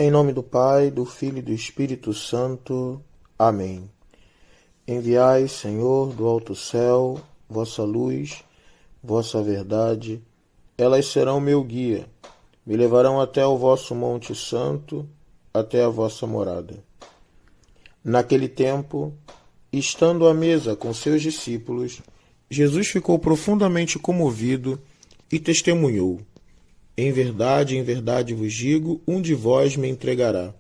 Em nome do Pai, do Filho e do Espírito Santo. Amém. Enviai, Senhor, do alto céu, vossa luz, vossa verdade. Elas serão meu guia, me levarão até o vosso Monte Santo, até a vossa morada. Naquele tempo, estando à mesa com seus discípulos, Jesus ficou profundamente comovido e testemunhou: em verdade vos digo, um de vós me entregará.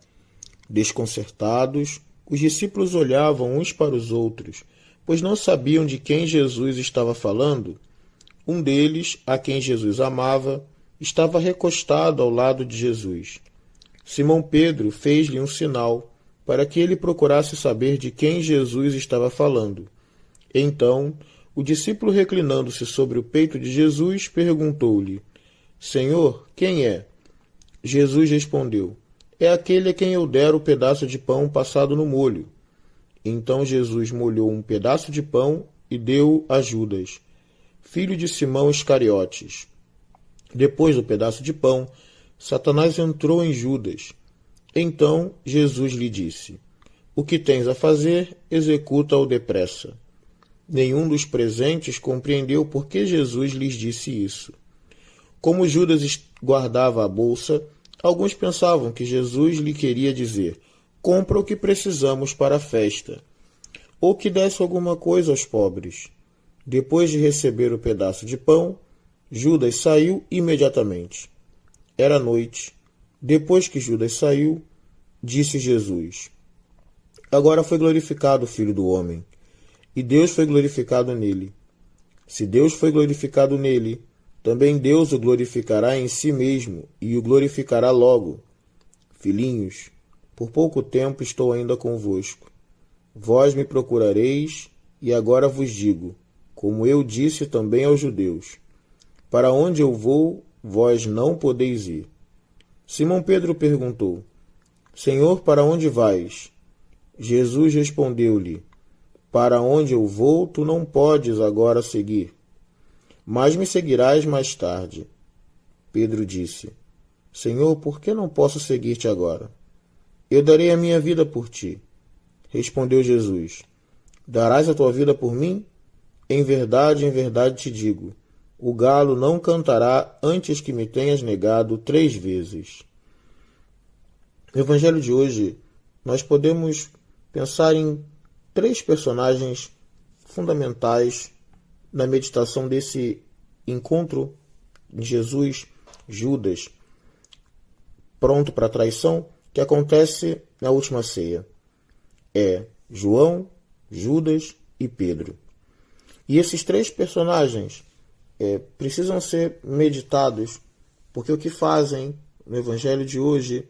Desconcertados, os discípulos olhavam uns para os outros, pois não sabiam de quem Jesus estava falando. Um deles, a quem Jesus amava, estava recostado ao lado de Jesus. Simão Pedro fez-lhe um sinal para que ele procurasse saber de quem Jesus estava falando. Então, o discípulo, reclinando-se sobre o peito de Jesus, perguntou-lhe: Senhor, quem é? Jesus respondeu: é aquele a quem eu der o pedaço de pão passado no molho. Então Jesus molhou um pedaço de pão e deu a Judas, filho de Simão Iscariotes. Depois do pedaço de pão, Satanás entrou em Judas. Então Jesus lhe disse: o que tens a fazer, executa-o depressa. Nenhum dos presentes compreendeu por que Jesus lhes disse isso. Como Judas guardava a bolsa, alguns pensavam que Jesus lhe queria dizer: compra o que precisamos para a festa, ou que desse alguma coisa aos pobres. Depois de receber o pedaço de pão, Judas saiu imediatamente. Era noite. Depois que Judas saiu, disse Jesus: agora foi glorificado o Filho do Homem, e Deus foi glorificado nele. Se Deus foi glorificado nele, também Deus o glorificará em si mesmo, e o glorificará logo. Filhinhos, por pouco tempo estou ainda convosco. Vós me procurareis, e agora vos digo, como eu disse também aos judeus: para onde eu vou, vós não podeis ir. Simão Pedro perguntou: Senhor, para onde vais? Jesus respondeu-lhe: para onde eu vou, tu não podes agora seguir, mas me seguirás mais tarde. Pedro disse: Senhor, por que não posso seguir-te agora? Eu darei a minha vida por ti. Respondeu Jesus: darás a tua vida por mim? Em verdade te digo, o galo não cantará antes que me tenhas negado 3 vezes. No Evangelho de hoje, nós podemos pensar em 3 personagens fundamentais na meditação desse encontro de Jesus, Judas, pronto para a traição, que acontece na última ceia. É João, Judas e Pedro. E esses 3 personagens precisam ser meditados, porque o que fazem no Evangelho de hoje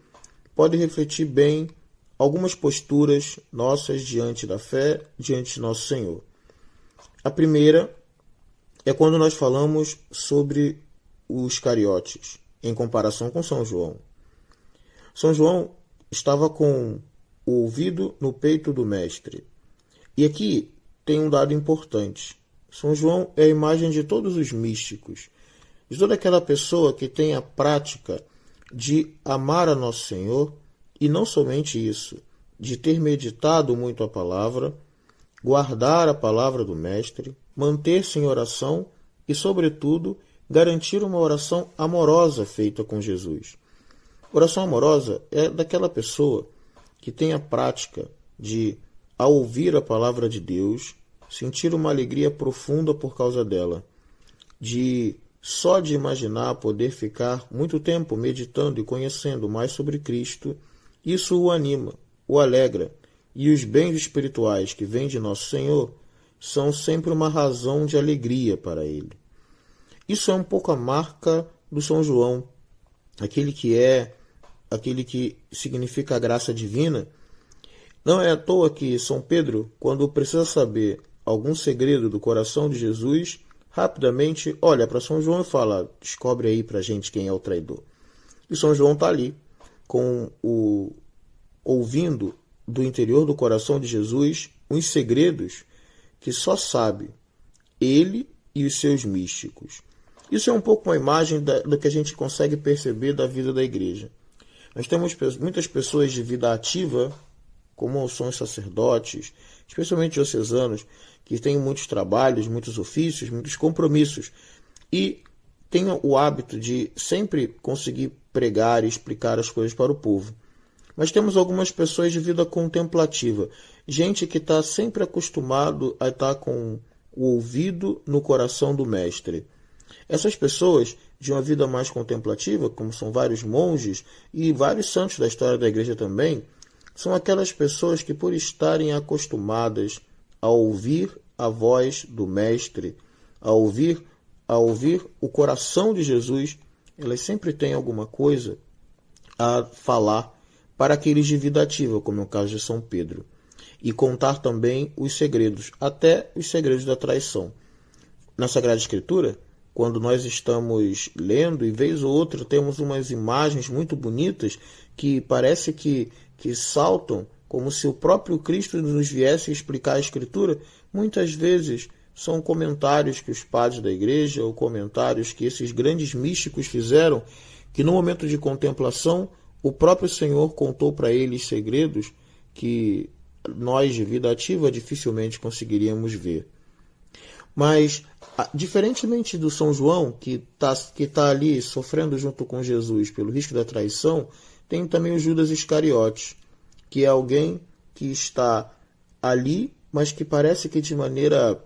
pode refletir bem algumas posturas nossas diante da fé, diante de nosso Senhor. A primeira é quando nós falamos sobre os Iscariotes, em comparação com São João. São João estava com o ouvido no peito do Mestre. E aqui tem um dado importante. São João é a imagem de todos os místicos, de toda aquela pessoa que tem a prática de amar a Nosso Senhor, e não somente isso, de ter meditado muito a palavra, guardar a palavra do Mestre, manter-se em oração e, sobretudo, garantir uma oração amorosa feita com Jesus. Oração amorosa é daquela pessoa que tem a prática de, ao ouvir a palavra de Deus, sentir uma alegria profunda por causa dela, só de imaginar poder ficar muito tempo meditando e conhecendo mais sobre Cristo, isso o anima, o alegra, e os bens espirituais que vêm de Nosso Senhor são sempre uma razão de alegria para ele. Isso é um pouco a marca do São João, aquele que significa a graça divina. Não é à toa que São Pedro, quando precisa saber algum segredo do coração de Jesus, rapidamente olha para São João e fala: descobre aí para a gente quem é o traidor. E São João está ali, ouvindo do interior do coração de Jesus uns segredos que só sabe ele e os seus místicos. Isso é um pouco uma imagem do que a gente consegue perceber da vida da igreja. Nós temos muitas pessoas de vida ativa, como são os sacerdotes, especialmente diocesanos, que têm muitos trabalhos, muitos ofícios, muitos compromissos, e têm o hábito de sempre conseguir pregar e explicar as coisas para o povo. Mas temos algumas pessoas de vida contemplativa, gente que está sempre acostumado a estar com o ouvido no coração do mestre. Essas pessoas de uma vida mais contemplativa, como são vários monges e vários santos da história da igreja também, são aquelas pessoas que, por estarem acostumadas a ouvir a voz do mestre, a ouvir o coração de Jesus, elas sempre têm alguma coisa a falar para aqueles de vida ativa, como é o caso de São Pedro, e contar também os segredos, até os segredos da traição. Na Sagrada Escritura, quando nós estamos lendo, e vez ou outra temos umas imagens muito bonitas que parece que saltam, como se o próprio Cristo nos viesse explicar a Escritura, muitas vezes são comentários que os padres da igreja, ou comentários que esses grandes místicos fizeram, que no momento de contemplação, o próprio Senhor contou para eles segredos que nós de vida ativa dificilmente conseguiríamos ver. Mas, diferentemente do São João, que tá ali sofrendo junto com Jesus pelo risco da traição, tem também o Judas Iscariotes, que é alguém que está ali, mas que parece que de maneira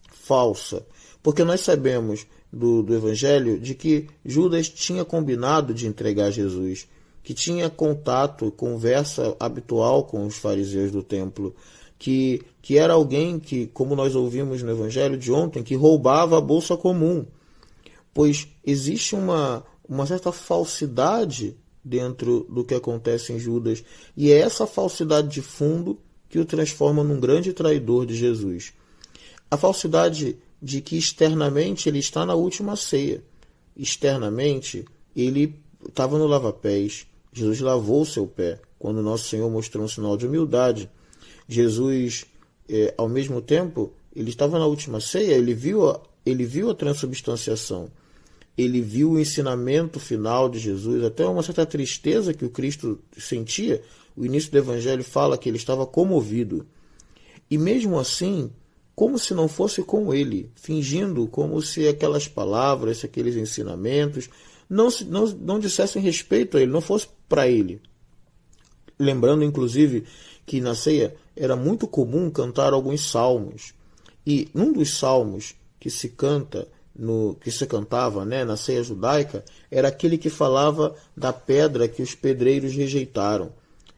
falsa. Porque nós sabemos do Evangelho de que Judas tinha combinado de entregar Jesus, que tinha contato, conversa habitual com os fariseus do templo, que era alguém que, como nós ouvimos no Evangelho de ontem, que roubava a bolsa comum. Pois existe uma certa falsidade dentro do que acontece em Judas, e é essa falsidade de fundo que o transforma num grande traidor de Jesus. A falsidade de que externamente ele está na última ceia. Externamente ele estava no lava-pés. Jesus lavou o seu pé, quando nosso Senhor mostrou um sinal de humildade. Jesus, ao mesmo tempo, ele estava na última ceia, ele viu a transubstanciação, ele viu o ensinamento final de Jesus, até uma certa tristeza que o Cristo sentia. O início do Evangelho fala que ele estava comovido. E mesmo assim, como se não fosse com ele, fingindo como se aquelas palavras, aqueles ensinamentos, não dissessem respeito a ele, não fosse para ele. Lembrando, inclusive, que na ceia era muito comum cantar alguns salmos. E num dos salmos que se cantava, né, na ceia judaica, era aquele que falava da pedra que os pedreiros rejeitaram.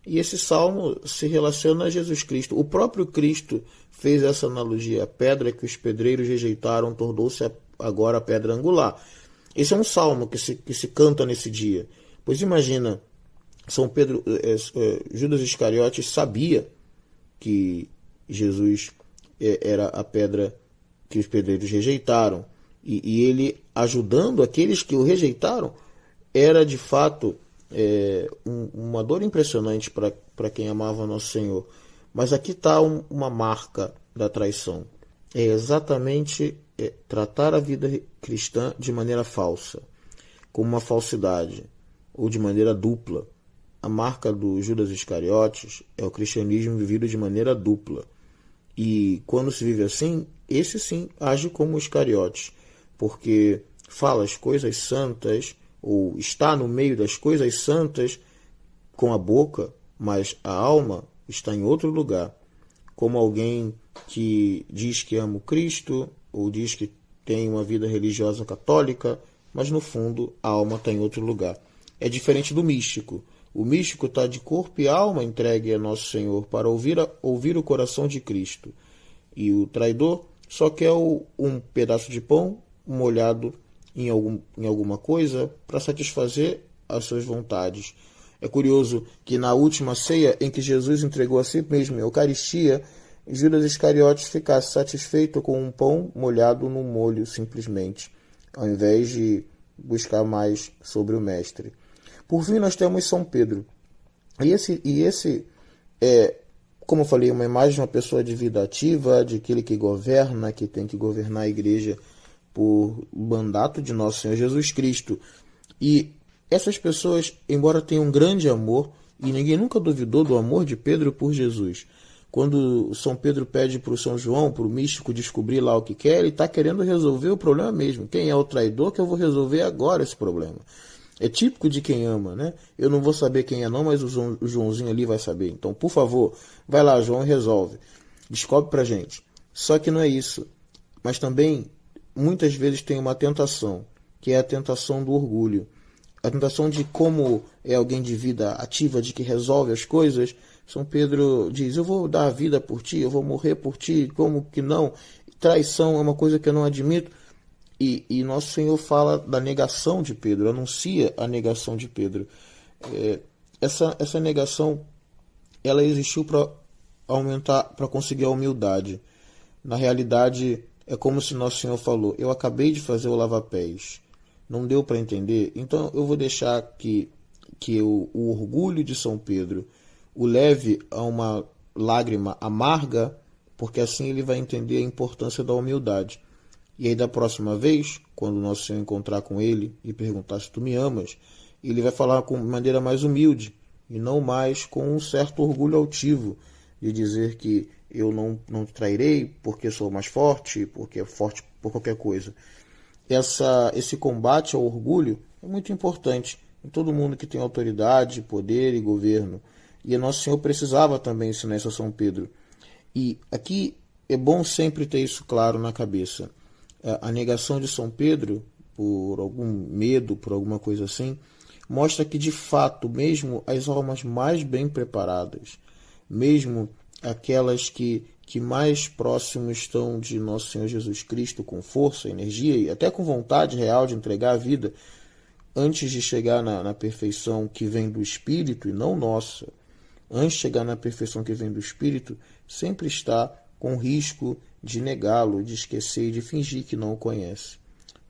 E esse salmo se relaciona a Jesus Cristo. O próprio Cristo fez essa analogia. A pedra que os pedreiros rejeitaram tornou-se agora a pedra angular. Esse é um salmo que se canta nesse dia. Pois imagina, Judas Iscariotes sabia que Jesus era a pedra que os pedreiros rejeitaram. E ele, ajudando aqueles que o rejeitaram, era de fato uma dor impressionante para quem amava Nosso Senhor. Mas aqui está uma marca da traição. É exatamente tratar a vida cristã de maneira falsa, como uma falsidade, ou de maneira dupla. A marca do Judas Iscariotes é o cristianismo vivido de maneira dupla. E quando se vive assim, esse sim age como Iscariotes, porque fala as coisas santas, ou está no meio das coisas santas com a boca, mas a alma está em outro lugar. Como alguém que diz que ama o Cristo, ou diz que tem uma vida religiosa católica, mas no fundo a alma está em outro lugar. É diferente do místico. O místico está de corpo e alma entregue a Nosso Senhor para ouvir o coração de Cristo. E o traidor só quer um pedaço de pão molhado em alguma coisa para satisfazer as suas vontades. É curioso que na última ceia em que Jesus entregou a si mesmo a Eucaristia, Judas Iscariotes ficasse satisfeito com um pão molhado num molho simplesmente, ao invés de buscar mais sobre o Mestre. Por fim, nós temos São Pedro. E esse é, como eu falei, uma imagem de uma pessoa de vida ativa, de aquele que governa, que tem que governar a igreja por mandato de Nosso Senhor Jesus Cristo. E Essas pessoas, embora tenham um grande amor, e ninguém nunca duvidou do amor de Pedro por Jesus. Quando São Pedro pede para o São João, para o místico, descobrir lá o que quer, ele está querendo resolver o problema mesmo. Quem é o traidor que eu vou resolver agora esse problema? É típico de quem ama, né? Eu não vou saber quem é não, mas o Joãozinho ali vai saber. Então, por favor, vai lá, João, e resolve. Descobre pra gente. Só que não é isso. Mas também, muitas vezes tem uma tentação, que é a tentação do orgulho. A tentação de como é alguém de vida ativa, de que resolve as coisas. São Pedro diz, eu vou dar a vida por ti, eu vou morrer por ti, como que não? Traição é uma coisa que eu não admito. E Nosso Senhor fala da negação de Pedro, anuncia a negação de Pedro. Essa negação, ela existiu para aumentar, para conseguir a humildade. Na realidade, é como se Nosso Senhor falou, eu acabei de fazer o lava-pés, não deu para entender, então eu vou deixar que o orgulho de São Pedro o leve a uma lágrima amarga, porque assim ele vai entender a importância da humildade. E aí da próxima vez, quando o Nosso Senhor encontrar com ele e perguntar se tu me amas, ele vai falar com maneira mais humilde e não mais com um certo orgulho altivo de dizer que eu não te trairei porque sou mais forte, porque é forte por qualquer coisa. Esse combate ao orgulho é muito importante em todo mundo que tem autoridade, poder e governo. E Nosso Senhor precisava também ensinar isso a São Pedro. E aqui é bom sempre ter isso claro na cabeça. A negação de São Pedro, por algum medo, por alguma coisa assim, mostra que de fato, mesmo as almas mais bem preparadas, mesmo aquelas que mais próximo estão de Nosso Senhor Jesus Cristo, com força, energia e até com vontade real de entregar a vida, antes de chegar na perfeição que vem do Espírito e não nossa, antes de chegar na perfeição que vem do Espírito, sempre está com risco de negá-lo, de esquecer e de fingir que não o conhece.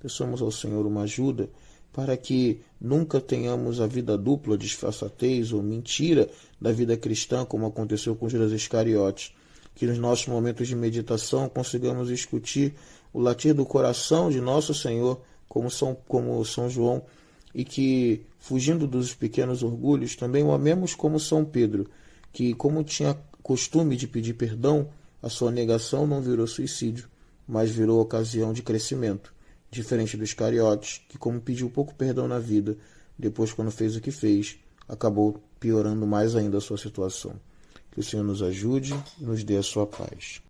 Peçamos ao Senhor uma ajuda para que nunca tenhamos a vida dupla, disfarçatez ou mentira da vida cristã, como aconteceu com Judas Iscariotes. Que nos nossos momentos de meditação consigamos discutir o latir do coração de nosso Senhor, como São João, e que, fugindo dos pequenos orgulhos, também o amemos como São Pedro, que, como tinha costume de pedir perdão, a sua negação não virou suicídio, mas virou ocasião de crescimento, diferente dos Iscariotes, que, como pediu pouco perdão na vida, depois, quando fez o que fez, acabou piorando mais ainda a sua situação. Que o Senhor nos ajude e nos dê a sua paz.